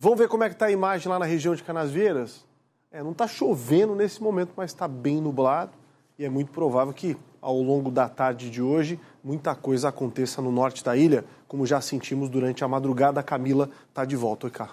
Vamos ver como é que está a imagem lá na região de Canasvieiras? Não está chovendo nesse momento, mas está bem nublado e é muito provável que ao longo da tarde de hoje muita coisa aconteça no norte da ilha, como já sentimos durante a madrugada. A Camila está de volta. Oi, Cá.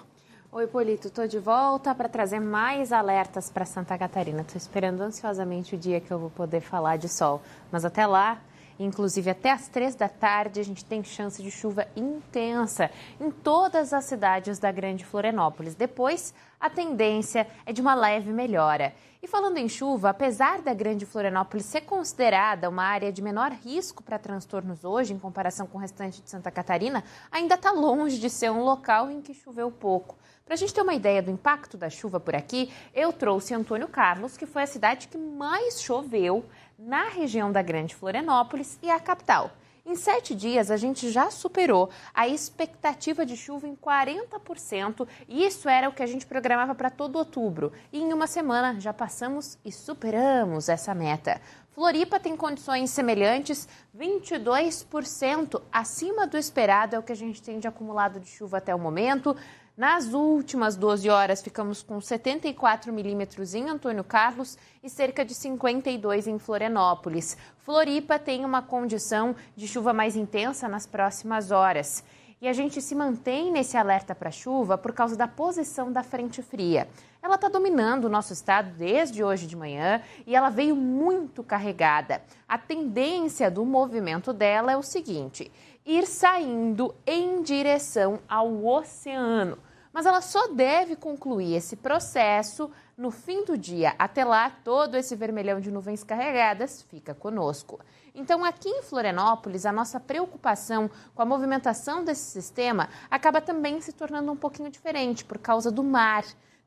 Oi, Polito, estou de volta para trazer mais alertas para Santa Catarina. Estou esperando ansiosamente o dia que eu vou poder falar de sol, mas até lá... Inclusive, até às 3 da tarde, a gente tem chance de chuva intensa em todas as cidades da Grande Florianópolis. Depois, a tendência é de uma leve melhora. E falando em chuva, apesar da Grande Florianópolis ser considerada uma área de menor risco para transtornos hoje, em comparação com o restante de Santa Catarina, ainda está longe de ser um local em que choveu pouco. Para a gente ter uma ideia do impacto da chuva por aqui, eu trouxe Antônio Carlos, que foi a cidade que mais choveu na região da Grande Florianópolis e a capital. Em 7 dias, a gente já superou a expectativa de chuva em 40%, e isso era o que a gente programava para todo outubro. E em uma semana já passamos e superamos essa meta. Floripa tem condições semelhantes, 22% acima do esperado é o que a gente tem de acumulado de chuva até o momento. Nas últimas 12 horas, ficamos com 74 milímetros em Antônio Carlos e cerca de 52 em Florianópolis. Floripa tem uma condição de chuva mais intensa nas próximas horas. E a gente se mantém nesse alerta para chuva por causa da posição da frente fria. Ela está dominando o nosso estado desde hoje de manhã e ela veio muito carregada. A tendência do movimento dela é o seguinte: ir saindo em direção ao oceano. Mas ela só deve concluir esse processo no fim do dia. Até lá, todo esse vermelhão de nuvens carregadas fica conosco. Então, aqui em Florianópolis, a nossa preocupação com a movimentação desse sistema acaba também se tornando um pouquinho diferente por causa do mar.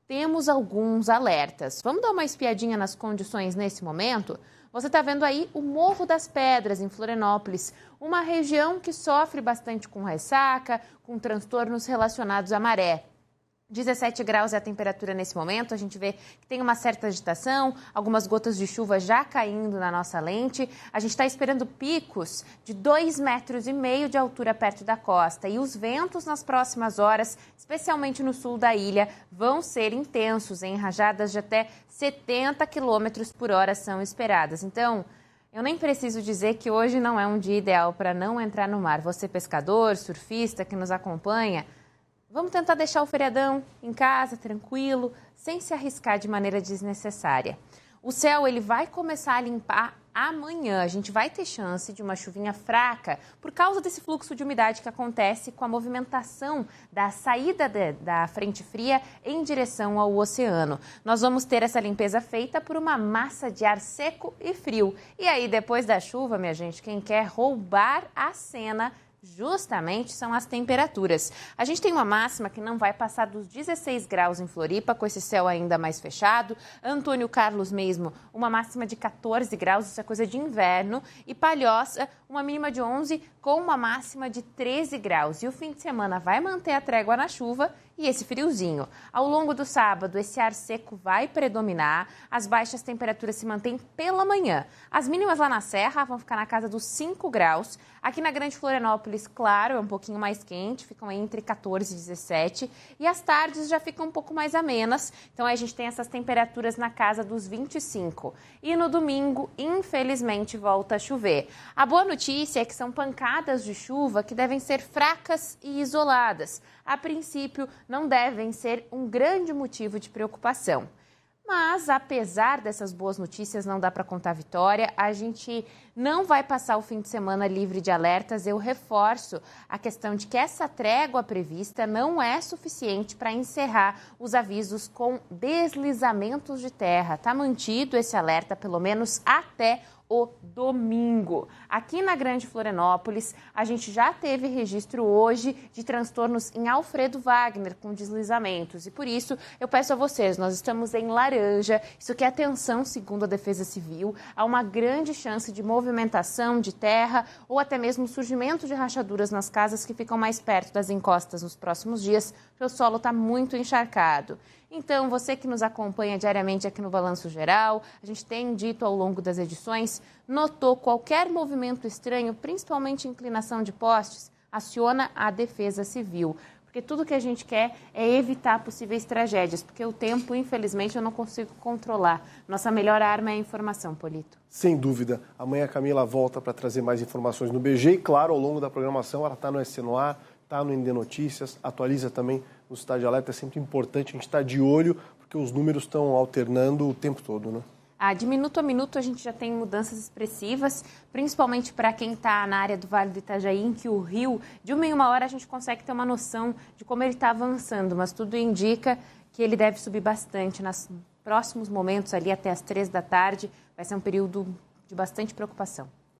Temos alguns alertas. Vamos dar uma espiadinha nas condições nesse momento? Você está vendo aí o Morro das Pedras, em Florianópolis, uma região que sofre bastante com ressaca, com transtornos relacionados à maré. 17 graus é a temperatura nesse momento, a gente vê que tem uma certa agitação, algumas gotas de chuva já caindo na nossa lente. A gente está esperando picos de 2,5 metros de altura perto da costa. E os ventos nas próximas horas, especialmente no sul da ilha, vão ser intensos, em rajadas de até 70 quilômetros por hora são esperadas. Então, eu nem preciso dizer que hoje não é um dia ideal para não entrar no mar. Você pescador, surfista que nos acompanha, vamos tentar deixar o feriadão em casa, tranquilo, sem se arriscar de maneira desnecessária. O céu ele vai começar a limpar amanhã. A gente vai ter chance de uma chuvinha fraca por causa desse fluxo de umidade que acontece com a movimentação da saída da frente fria em direção ao oceano. Nós vamos ter essa limpeza feita por uma massa de ar seco e frio. E aí, depois da chuva, minha gente, quem quer roubar a cena justamente são as temperaturas. A gente tem uma máxima que não vai passar dos 16 graus em Floripa, com esse céu ainda mais fechado. Antônio Carlos mesmo, uma máxima de 14 graus, isso é coisa de inverno. E Palhoça, uma mínima de 11 com uma máxima de 13 graus. E o fim de semana vai manter a trégua na chuva e esse friozinho. Ao longo do sábado, esse ar seco vai predominar, as baixas temperaturas se mantêm pela manhã. As mínimas lá na Serra vão ficar na casa dos 5 graus. Aqui na Grande Florianópolis, claro, é um pouquinho mais quente, ficam entre 14 e 17. E as tardes já ficam um pouco mais amenas, então aí a gente tem essas temperaturas na casa dos 25. E no domingo, infelizmente, volta a chover. A boa notícia é que são pancadas de chuva que devem ser fracas e isoladas. A princípio, não devem ser um grande motivo de preocupação. Mas, apesar dessas boas notícias, não dá para contar vitória. A gente não vai passar o fim de semana livre de alertas. Eu reforço a questão de que essa trégua prevista não é suficiente para encerrar os avisos com deslizamentos de terra. Está mantido esse alerta, pelo menos até o domingo. Aqui na Grande Florianópolis, a gente já teve registro hoje de transtornos em Alfredo Wagner com deslizamentos e por isso eu peço a vocês, nós estamos em laranja, isso que é atenção segundo a Defesa Civil, há uma grande chance de movimentação de terra ou até mesmo surgimento de rachaduras nas casas que ficam mais perto das encostas nos próximos dias, porque o solo está muito encharcado. Então, você que nos acompanha diariamente aqui no Balanço Geral, a gente tem dito ao longo das edições, notou qualquer movimento estranho, principalmente inclinação de postes, aciona a Defesa Civil. porque tudo que a gente quer é evitar possíveis tragédias, porque o tempo, infelizmente, eu não consigo controlar. Nossa melhor arma é a informação, Polito. Sem dúvida. Amanhã a Camila volta para trazer mais informações no BG e, claro, ao longo da programação ela está no SC no Ar, está no ND Notícias, atualiza também no Cidade Alerta. É sempre importante a gente estar de olho, porque os números estão alternando o tempo todo, né? De minuto a minuto a gente já tem mudanças expressivas, principalmente para quem está na área do Vale do Itajaí, em que o rio, de 1 em 1 hora, a gente consegue ter uma noção de como ele está avançando, mas tudo indica que ele deve subir bastante nos próximos momentos, ali até as 3 da tarde, vai ser um período de bastante preocupação.